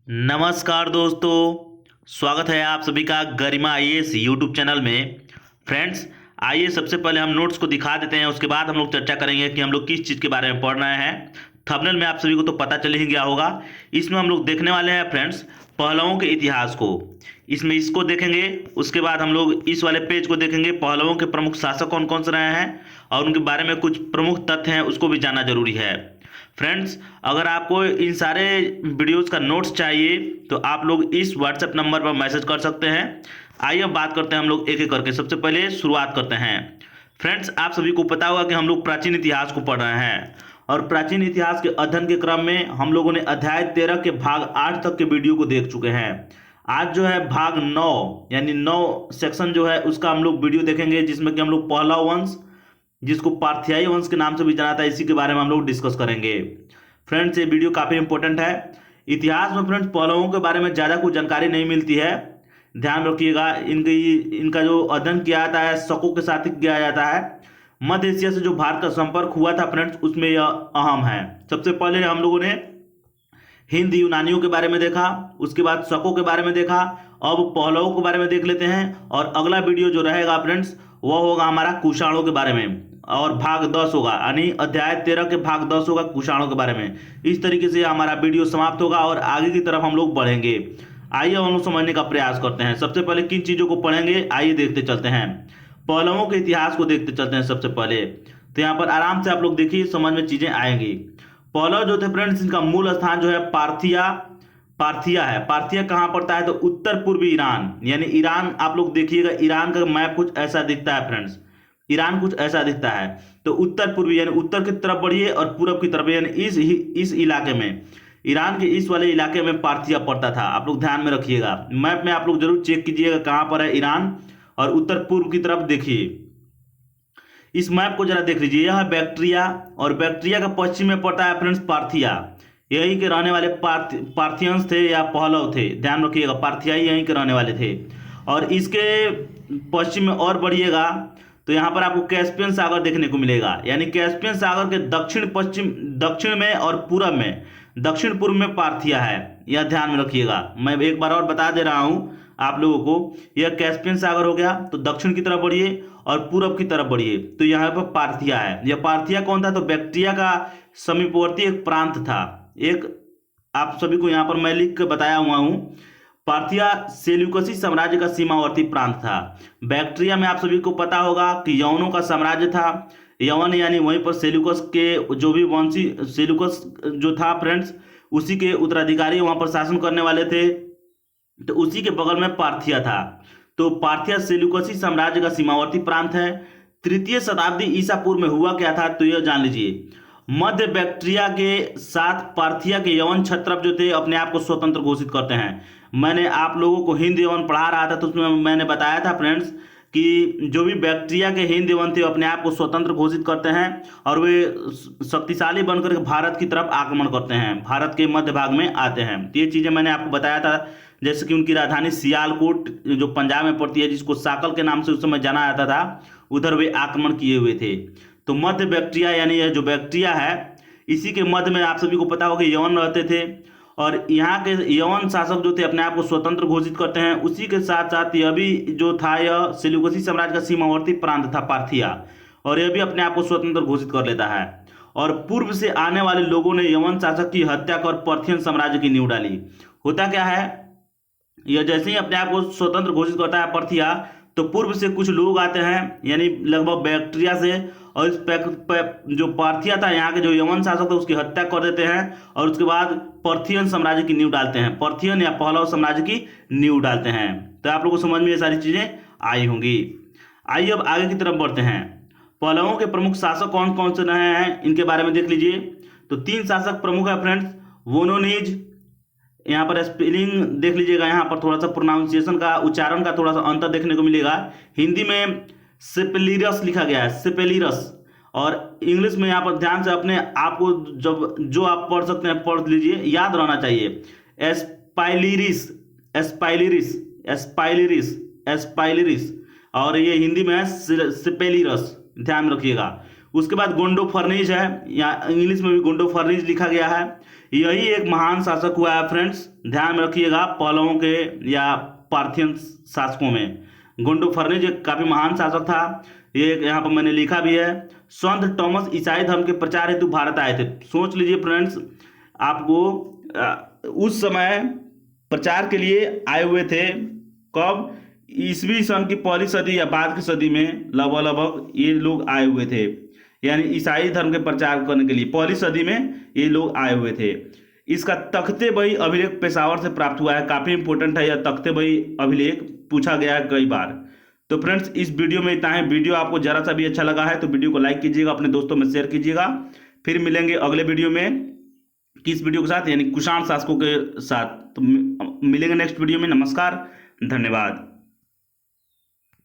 नमस्कार दोस्तों, स्वागत है आप सभी का गरिमा आईएएस यूट्यूब चैनल में। फ्रेंड्स, आइए सबसे पहले हम नोट्स को दिखा देते हैं, उसके बाद हम लोग चर्चा करेंगे कि हम लोग किस चीज़ के बारे में पढ़ रहे हैं। थंबनेल में आप सभी को तो पता चल ही गया होगा। इसमें हम लोग देखने वाले हैं फ्रेंड्स पहलवों के इतिहास को। इसमें इसको देखेंगे, उसके बाद हम लोग इस वाले पेज को देखेंगे, पहलवों के प्रमुख शासक कौन कौन से रहे हैं और उनके बारे में कुछ प्रमुख तथ्य हैं, उसको भी जानना जरूरी है। फ्रेंड्स, अगर आपको इन सारे वीडियोस का नोट्स चाहिए तो आप लोग इस व्हाट्सएप नंबर पर मैसेज कर सकते हैं। आइए अब बात करते हैं हम लोग एक एक करके। सबसे पहले शुरुआत करते हैं। फ्रेंड्स, आप सभी को पता होगा कि हम लोग प्राचीन इतिहास को पढ़ रहे हैं और प्राचीन इतिहास के अध्ययन के क्रम में हम लोगों ने अध्याय 13 के भाग 8 तक के वीडियो को देख चुके हैं। आज जो है भाग 9 यानी 9 सेक्शन जो है उसका हम लोग वीडियो देखेंगे, जिसमें कि हम लोग पहला वंश, जिसको पार्थियाई वंश के नाम से भी जाना था, इसी के बारे में हम लोग डिस्कस करेंगे। फ्रेंड्स, ये वीडियो काफ़ी इंपॉर्टेंट है। इतिहास में फ्रेंड्स पहलवों के बारे में ज़्यादा कुछ जानकारी नहीं मिलती है, ध्यान रखिएगा। इनका जो अध्ययन किया जाता है शकों के साथ ही किया जाता है। मध्य एशिया से जो भारत का संपर्क हुआ था फ्रेंड्स, उसमें यह अहम है। सबसे पहले हम लोगों ने हिंद यूनानियों के बारे में देखा, उसके बाद शकों के बारे में देखा। अब पहलवों के बारे में देख लेते हैं और अगला वीडियो जो रहेगा फ्रेंड्स वह होगा हमारा कुषाणों के बारे में, और भाग 10 होगा, यानी अध्याय 13 के भाग 10 होगा कुषाणों के बारे में। इस तरीके से हमारा वीडियो समाप्त होगा और आगे की तरफ हम लोग बढ़ेंगे। आइए हम लोग समझने का प्रयास करते हैं। सबसे पहले किन चीज़ों को पढ़ेंगे, आइए देखते चलते हैं। पहलवों के इतिहास को देखते चलते हैं सबसे पहले। तो यहाँ पर आराम से आप लोग देखिए, समझ में चीज़ें आएंगी। पहलव जो थे फ्रेंड्स, इनका मूल स्थान जो है पार्थिया पार्थिया है। पार्थिया कहाँ पड़ता है तो उत्तर पूर्वी ईरान, यानी ईरान। आप लोग देखिएगा, ईरान का मैप कुछ ऐसा दिखता है फ्रेंड्स, ईरान कुछ ऐसा दिखता है। तो उत्तर पूर्वी यानी उत्तर की तरफ बढ़िए और पूरब की तरफ, यानी इस इलाके में, ईरान के इस वाले इलाके में पार्थिया पड़ता था। आप लोग ध्यान में रखिएगा, मैप में आप लोग जरूर चेक कीजिएगा कहाँ पर है ईरान, और उत्तर पूर्व की तरफ देखिए। इस मैप को जरा देख लीजिए, यह है बैक्ट्रिया, और बैक्ट्रिया का पश्चिम में पड़ता है फ्रेंड्स पार्थिया। यहीं के रहने वाले पार्थियंस थे या पहलव थे, ध्यान रखिएगा, पार्थियाई यहीं के रहने वाले थे। और इसके पश्चिम में और बढ़िएगा तो यहाँ पर आपको कैस्पियन सागर देखने को मिलेगा, यानी कैस्पियन सागर के दक्षिण में और पूरब में, दक्षिण पूर्व में पार्थिया है। यह ध्यान में रखिएगा। मैं एक बार और बता दे रहा हूँ आप लोगों को, यह कैस्पियन सागर हो गया, तो दक्षिण की तरफ बढ़िए और पूरब की तरफ बढ़िए, तो यहाँ पर पार्थिया है। यह पार्थिया कौन था तो बैक्ट्रिया का समीपवर्ती एक प्रांत था। एक आप सभी को यहाँ पर मैं लिख के बताया हुआ हूँ, पार्थिया सेल्यूकसी साम्राज्य का सीमावर्ती प्रांत था। बैक्ट्रिया में आप सभी को पता होगा कि यवनों का साम्राज्य था। यवन यानी वहीं पर सेल्यूकस के जो भी वंशी सेल्यूकस जो था फ्रेंड्स, उसी के उत्तराधिकारी वहां पर शासन करने वाले थे। तो उसी के बगल में पार्थिया था। तो पार्थिया सेल्यूकसी साम्राज्य का सीमावर्ती प्रांत है। तृतीय शताब्दी ईसा पूर्व में हुआ क्या था तो यह जान लीजिए। मध्य बैक्ट्रिया के साथ पार्थिया के यवन क्षत्रप जो थे अपने आप को स्वतंत्र घोषित करते हैं। मैंने आप लोगों को हिंद यवन पढ़ा रहा था, तो उसमें मैंने बताया था फ्रेंड्स कि जो भी बैक्ट्रिया के हिंद यवन थे अपने आप को स्वतंत्र घोषित करते हैं और वे शक्तिशाली बनकर भारत की तरफ आक्रमण करते हैं, भारत के मध्य भाग में आते हैं। तो ये चीज़ें मैंने आपको बताया था। जैसे कि उनकी राजधानी सियालकोट जो पंजाब में पड़ती है, जिसको साकल के नाम से उस समय जाना जाता था, उधर वे आक्रमण किए हुए थे। तो मध्य बैक्ट्रिया यानी यह जो बैक्ट्रिया है, इसी के मध्य में आप सभी को पता होगा यवन रहते थे। और यहाँ के यवन शासक जो थे अपने आप को स्वतंत्र घोषित करते हैं। उसी के साथ साथ यह भी जो था, यह सेल्यूकसी साम्राज्य का सीमावर्ती प्रांत था पार्थिया, और यह भी अपने आप को स्वतंत्र घोषित कर लेता है। और पूर्व से आने वाले लोगों ने यवन शासक की हत्या कर पार्थियन साम्राज्य की नींव डाली। होता क्या है, यह जैसे ही अपने आप को स्वतंत्र घोषित करता है पार्थिया, तो पूर्व से कुछ लोग आते हैं, यानी लगभग बैक्ट्रिया से, और इस जो पार्थिया था यहाँ के जो यवन शासक था उसकी हत्या कर देते हैं, और उसके बाद पार्थियन साम्राज्य की नींव डालते हैं, पार्थियन या पहलव साम्राज्य की नींव डालते हैं। तो आप लोगों को समझ में ये सारी चीजें आई होंगी। आइए अब आगे की तरफ बढ़ते हैं। पहलवों के प्रमुख शासक कौन कौन से रहे हैं इनके बारे में देख लीजिए। तो 3 शासक प्रमुख है फ्रेंड्स। वोनोनिज, यहाँ पर स्पेलिंग देख लीजिएगा, यहाँ पर थोड़ा सा प्रोनाउंसिएशन का, उच्चारण का थोड़ा सा अंतर देखने को मिलेगा। हिंदी में सेपेलिरस लिखा गया है, सेपेलिरस, और इंग्लिश में यहाँ पर ध्यान से अपने आप को जब जो आप पढ़ सकते हैं पढ़ लीजिए, याद रहना चाहिए। एस्पाइलिरिस, एस्पाइलिरिस, एस्पाइलिरिस, एस्पाइलिरिस, और ये हिंदी में है सेपेलिरस, ध्यान रखिएगा। उसके बाद गोंडोफर्निज है, या इंग्लिश में भी गोंडोफर्निज लिखा गया है। यही एक महान शासक हुआ है फ्रेंड्स, ध्यान में रखिएगा, पल्लवों के या पार्थियन शासकों में गोंडोफर्निज एक काफी महान शासक था। ये यहाँ पर मैंने लिखा भी है। संत थॉमस ईसाई धर्म के प्रचार हेतु भारत आए थे। सोच लीजिए फ्रेंड्स, आपको उस समय प्रचार के लिए आए हुए थे। कब? ईसवी सन की पहली सदी या बाद की सदी में लगभग ये लोग आए हुए थे, यानी ईसाई धर्म के प्रचार करने के लिए पहली सदी में ये लोग आए हुए थे। इसका तख्ते बही अभिलेख पेशावर से प्राप्त हुआ है। काफी इंपॉर्टेंट है, यह तख्ते बही अभिलेख पूछा गया है कई बार। तो फ्रेंड्स, इस वीडियो में इतना है। वीडियो आपको जरा सा भी अच्छा लगा है तो वीडियो को लाइक कीजिएगा, अपने दोस्तों में शेयर कीजिएगा। फिर मिलेंगे अगले वीडियो में, किस वीडियो के साथ? यानी कुषाण शासकों के साथ। तो मिलेंगे नेक्स्ट वीडियो में। नमस्कार, धन्यवाद।